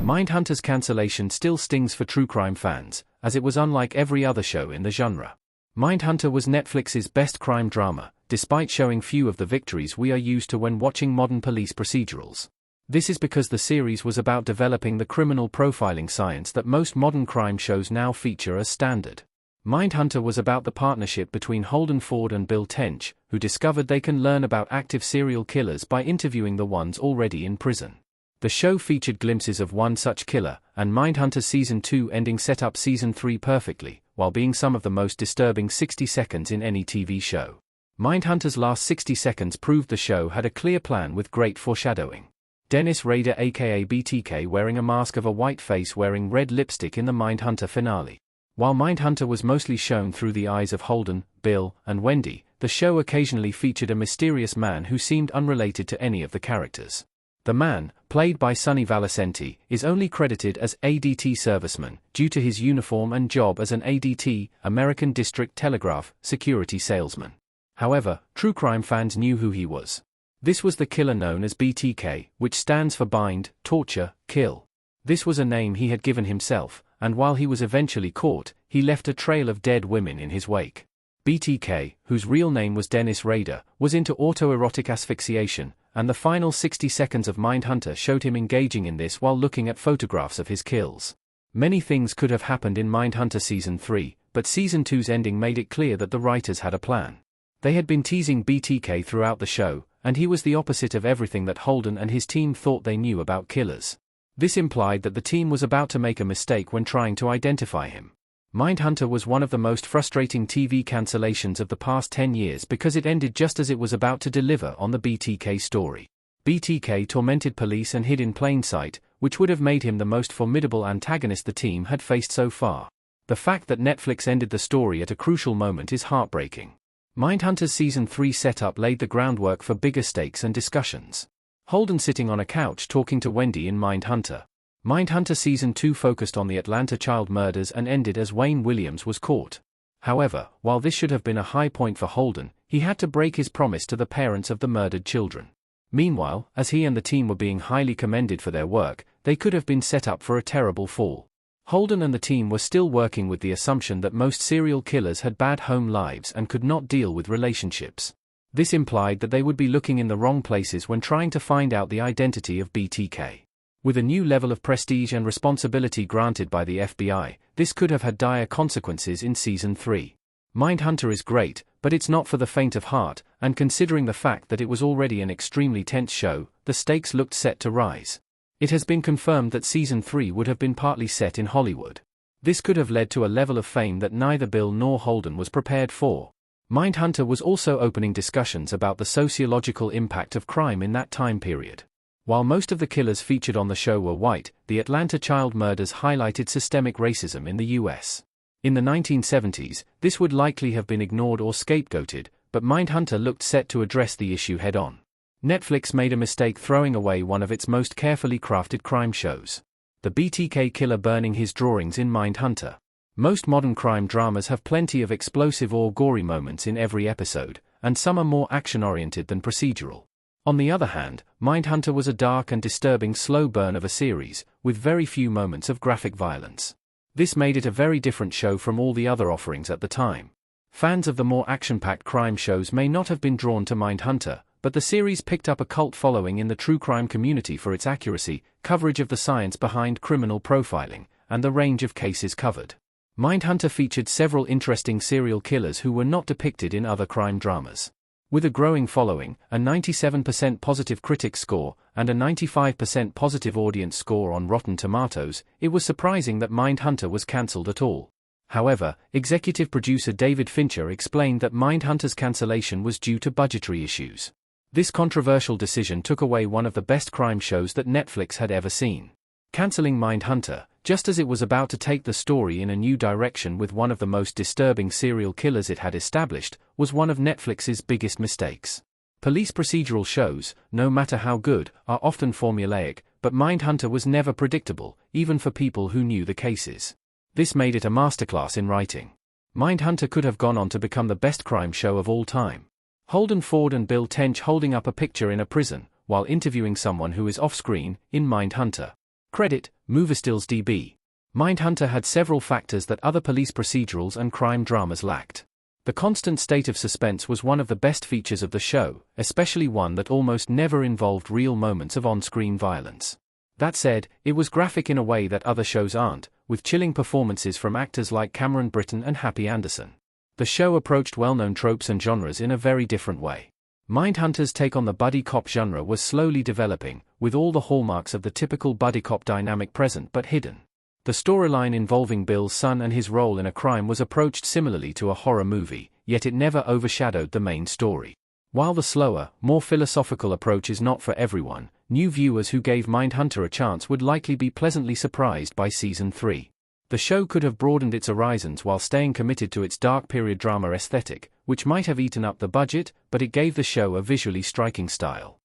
Mindhunter's cancellation still stings for true crime fans, as it was unlike every other show in the genre. Mindhunter was Netflix's best crime drama, despite showing few of the victories we are used to when watching modern police procedurals. This is because the series was about developing the criminal profiling science that most modern crime shows now feature as standard. Mindhunter was about the partnership between Holden Ford and Bill Tench, who discovered they can learn about active serial killers by interviewing the ones already in prison. The show featured glimpses of one such killer, and Mindhunter Season 2 ending set up Season 3 perfectly, while being some of the most disturbing 60 seconds in any TV show. Mindhunter's last 60 seconds proved the show had a clear plan with great foreshadowing. Dennis Rader aka BTK wearing a mask of a white face wearing red lipstick in the Mindhunter finale. While Mindhunter was mostly shown through the eyes of Holden, Bill, and Wendy, the show occasionally featured a mysterious man who seemed unrelated to any of the characters. The man, played by Sonny Valicenti, is only credited as ADT serviceman due to his uniform and job as an ADT, American District Telegraph, security salesman. However, true crime fans knew who he was. This was the killer known as BTK, which stands for bind, torture, kill. This was a name he had given himself, and while he was eventually caught, he left a trail of dead women in his wake. BTK, whose real name was Dennis Rader, was into autoerotic asphyxiation, and the final 60 seconds of Mindhunter showed him engaging in this while looking at photographs of his kills. Many things could have happened in Mindhunter Season 3, but Season 2's ending made it clear that the writers had a plan. They had been teasing BTK throughout the show, and he was the opposite of everything that Holden and his team thought they knew about killers. This implied that the team was about to make a mistake when trying to identify him. Mindhunter was one of the most frustrating TV cancellations of the past 10 years because it ended just as it was about to deliver on the BTK story. BTK tormented police and hid in plain sight, which would have made him the most formidable antagonist the team had faced so far. The fact that Netflix ended the story at a crucial moment is heartbreaking. Mindhunter's Season 3 setup laid the groundwork for bigger stakes and discussions. Holden sitting on a couch talking to Wendy in Mindhunter. Mindhunter Season 2 focused on the Atlanta child murders and ended as Wayne Williams was caught. However, while this should have been a high point for Holden, he had to break his promise to the parents of the murdered children. Meanwhile, as he and the team were being highly commended for their work, they could have been set up for a terrible fall. Holden and the team were still working with the assumption that most serial killers had bad home lives and could not deal with relationships. This implied that they would be looking in the wrong places when trying to find out the identity of BTK. With a new level of prestige and responsibility granted by the FBI, this could have had dire consequences in Season 3. Mindhunter is great, but it's not for the faint of heart, and considering the fact that it was already an extremely tense show, the stakes looked set to rise. It has been confirmed that Season 3 would have been partly set in Hollywood. This could have led to a level of fame that neither Bill nor Holden was prepared for. Mindhunter was also opening discussions about the sociological impact of crime in that time period. While most of the killers featured on the show were white, the Atlanta child murders highlighted systemic racism in the US. In the 1970s, this would likely have been ignored or scapegoated, but Mindhunter looked set to address the issue head-on. Netflix made a mistake throwing away one of its most carefully crafted crime shows. The BTK killer burning his drawings in Mindhunter. Most modern crime dramas have plenty of explosive or gory moments in every episode, and some are more action-oriented than procedural. On the other hand, Mindhunter was a dark and disturbing slow burn of a series, with very few moments of graphic violence. This made it a very different show from all the other offerings at the time. Fans of the more action-packed crime shows may not have been drawn to Mindhunter, but the series picked up a cult following in the true crime community for its accuracy, coverage of the science behind criminal profiling, and the range of cases covered. Mindhunter featured several interesting serial killers who were not depicted in other crime dramas. With a growing following, a 97% positive critic score, and a 95% positive audience score on Rotten Tomatoes, it was surprising that Mindhunter was cancelled at all. However, executive producer David Fincher explained that Mindhunter's cancellation was due to budgetary issues. This controversial decision took away one of the best crime shows that Netflix had ever seen. Cancelling Mindhunter, just as it was about to take the story in a new direction with one of the most disturbing serial killers it had established, was one of Netflix's biggest mistakes. Police procedural shows, no matter how good, are often formulaic, but Mindhunter was never predictable, even for people who knew the cases. This made it a masterclass in writing. Mindhunter could have gone on to become the best crime show of all time. Holden Ford and Bill Tench holding up a picture in a prison, while interviewing someone who is off-screen, in Mindhunter. Credit, Moviestills DB. Mindhunter had several factors that other police procedurals and crime dramas lacked. The constant state of suspense was one of the best features of the show, especially one that almost never involved real moments of on-screen violence. That said, it was graphic in a way that other shows aren't, with chilling performances from actors like Cameron Britton and Happy Anderson. The show approached well-known tropes and genres in a very different way. Mindhunter's take on the buddy cop genre was slowly developing, with all the hallmarks of the typical buddy cop dynamic present but hidden. The storyline involving Bill's son and his role in a crime was approached similarly to a horror movie, yet it never overshadowed the main story. While the slower, more philosophical approach is not for everyone, new viewers who gave Mindhunter a chance would likely be pleasantly surprised by Season 3. The show could have broadened its horizons while staying committed to its dark period drama aesthetic, which might have eaten up the budget, but it gave the show a visually striking style.